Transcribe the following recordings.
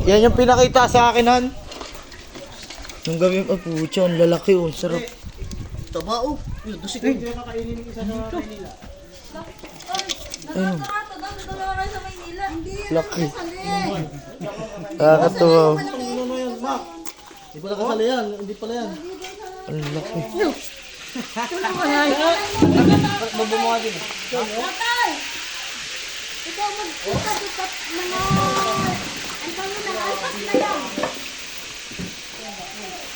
Yan yung pinakita sa akin, Han. Nung gabi, pucha, ang lalaki, oh. Sarap. Taba, oh. Dusik ko. Hindi kakainin yung isa sa Maynila. Ayun. Hindi yan Laki. kasali. Nakakatuwa. Ano yan, Mac? Hindi pala kasali yan. Hindi pala yan. Ang laki. Mabumunga din. Tatay! Ikaw magkatukat mga... Ang tanong ng alpas na yan.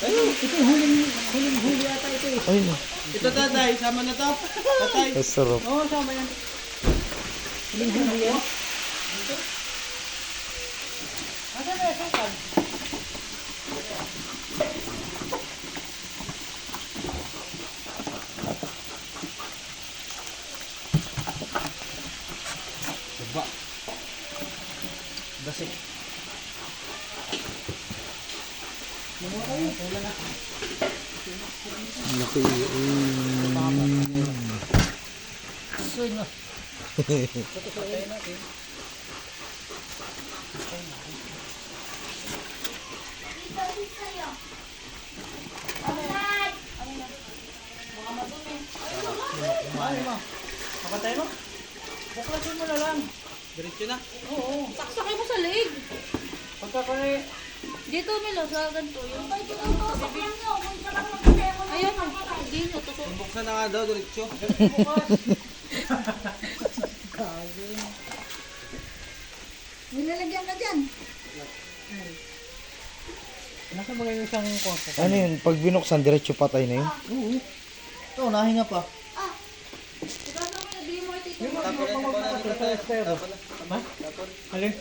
Ayun, ito huling-huli ata ito eh. Ayun, oh. Ito tatay, sama na to. Tatay. Ang sarap. Oo, sama yan. Huling-huli yan. Diba? Dasik. Ang laki. Kapatay mo? Buklasin mo na lang. Diretso na? Oo. Saksakay mo sa leg. Pagkakari. Dito, Milo, sa ganito. Yung ayun, hindi nyo. Buksan na nga daw, diretso. Nilalagyan ka dyan. Nasa mga yung isang kwarto? Ano yun? Pag binuksan, diretso patay na yun. Oo. Ito, nahinga pa. Sigurado mo, nabili mo ito. Tapos na magpapatay sa estero. Ba? Alin?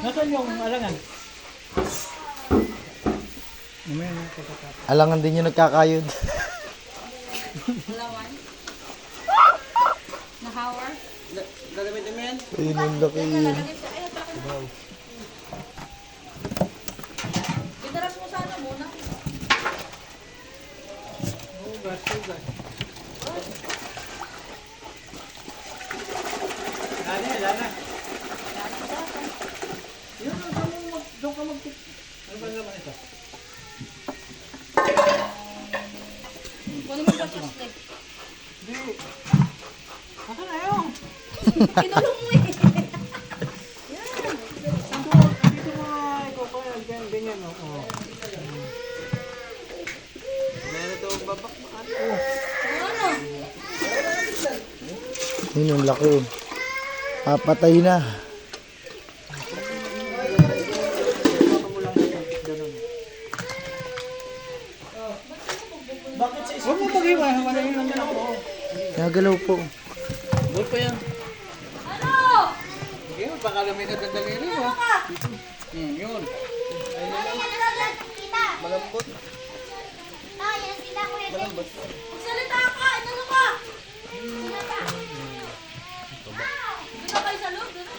Nasaan yung alangan? Mamaya na pagkatapos. Alangan din yung nagkakayod. Lawan. Nahawar. Gagamitin mo yan? Ayun, ang laki. Nalalagay sa... Ay, atrakin mo. Idaras mo sana muna. Hugas, hugas. Lana. Yun, doon ka mag... Ano ba naman ito? Kunin mo ba siya stick? Hindi. Aka na yun. Kinulong mo eh. Dito mo ikaw pa. Ganyan, oo. Meron ito babakbakan. Ano? Ayun, ang laki, oh. Papatay na. Bakit sa isa? Huwag mo pag-iwan. Wala yun naman ako. Nagalaw po. Bull pa yan. Ano? Sige, magpakalamay na gandaliri mo. Yun. Malambot. Malambot. Magsalita ka! Ano ka? Doon na kayo sa loob. Doon na.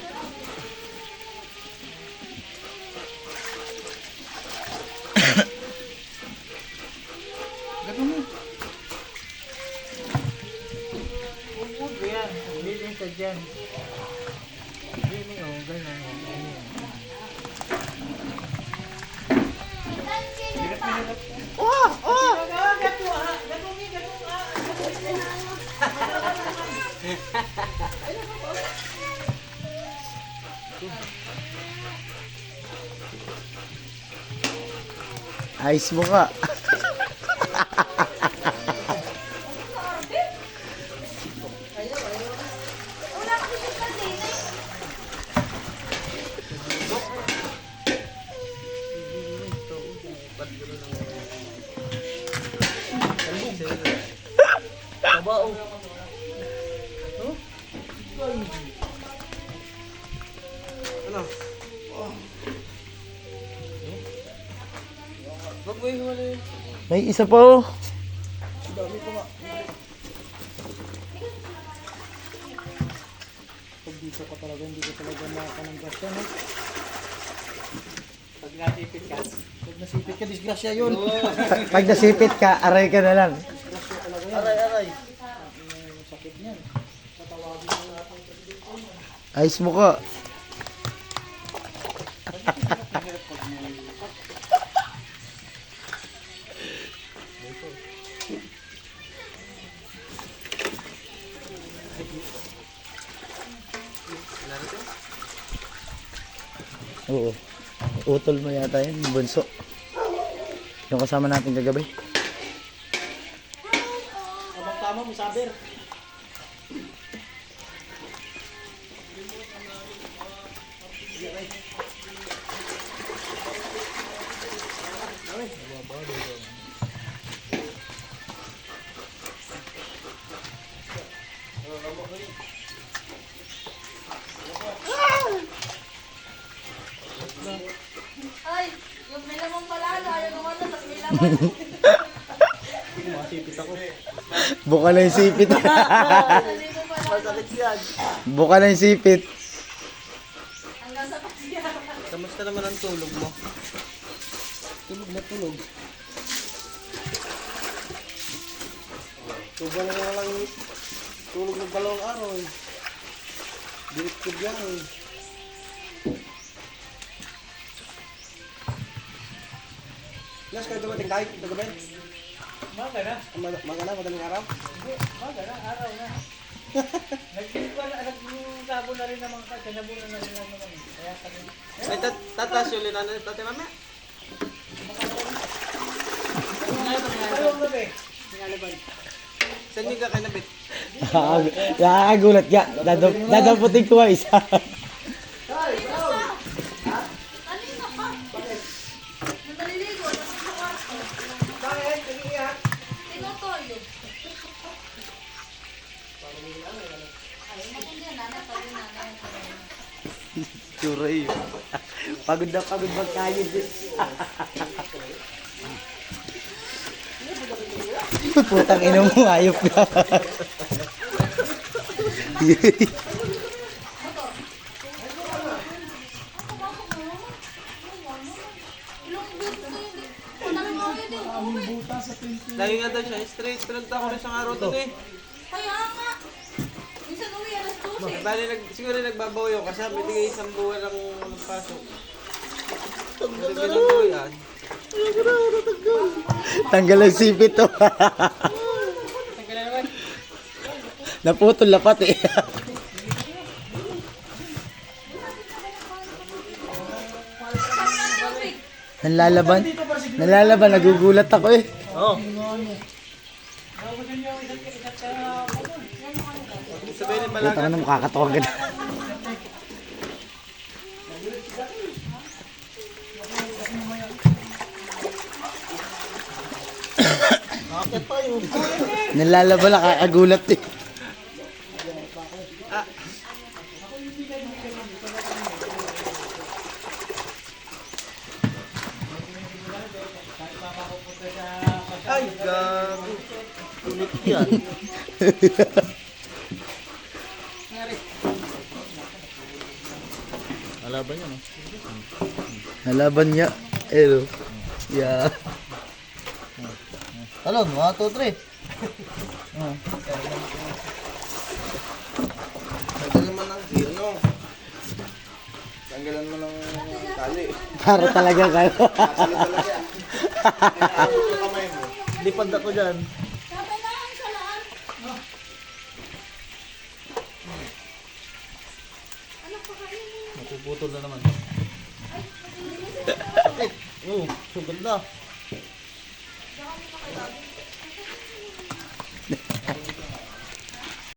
Gato mo. Huwag yan. Liling ka dyan. Liling o. Ganyan o. Ayos mo ka. Wala kasi yung kaldina eh. Tabao. Ano? Wag mo yung wala yun. May isa pa, oh. Dami pa nga. Pag dito ka talaga, hindi ko talaga makakananggas yan, ha? Pag nasipit ka. Pag nasipit ka, disgrasya yun. Pag nasipit ka, aray ka na lang. Disgrasya talaga yan. Aray. Sakit niyan. Tatawagan Ayos mo ka. Oo. Utol mo yata yun, yung bunso. Yung kasama natin kagabi. Abang tama mo, saber. Ay, yung may lamang pala, ayaw nung ano, tapos may laman. Masipit ako. Buka na yung sipit. Sabi ko pala, Masakit yan. Buka na yung sipit. hanggang sa pasiya. Kamusta naman ang tulog mo? Tulog na tulog. Tuba na nga lang tulog ng 2 araw eh. Dirit ko yan eh. Nas, kayo dumating kahit nagabi? Maga na. Maga na, madaling araw? Maga na, araw na. Nagsabo na rin naman ka, kanabunan na rin naman kami. Kaya kami. Ay, tatas yung linan na tate mama? Saan yung kakinabit? Nakakagulat ka. Dadaputin ko nga isa. Kanina pa. Nung naliligo, tapos sa kwarto. Bakit? Nag-iiyak? Tinutoyo. Ay, matindi yan, nanay. Pag yung nanay. Turay. Pagod na pagod magkayod din. Putang ina mo, ayop ka. Ilang beses ko hindi. Punang mo yun yung uwi. Lagi nga daw siya, straight. Pinagta ko na siyang araw doon eh. Kaya nga. Minsan uwi, alas 12. Bali, siguro nagbabaw yun kasi binigay 1 buwan ng pasok. Hindi binubuhay yan. Tanggal ang sipit to. Naputol lapat eh. Nalalaban? Nalalaban, nagugulat ako eh. Oo. Sabihin ni Puta ka na, makakatawa ka na. Bakit pa yun? Nalalaban, nakakagulat eh. Ay, gago. Tulot yan. Alaban yan, no? Nalaban niya. Ero. Yeah. Talon, 1, 2, 3. Tanggalan mo ng ano? Tanggalan mo ng tali. Para talaga kayo. Tali talaga. Inaabot ko kamay mo. Lipad ako dyan. Sabi na ang salaan. Ano pa kayo mo? Mapuputol na naman. Ay, Oo, sugod na. baka mo pa kayo.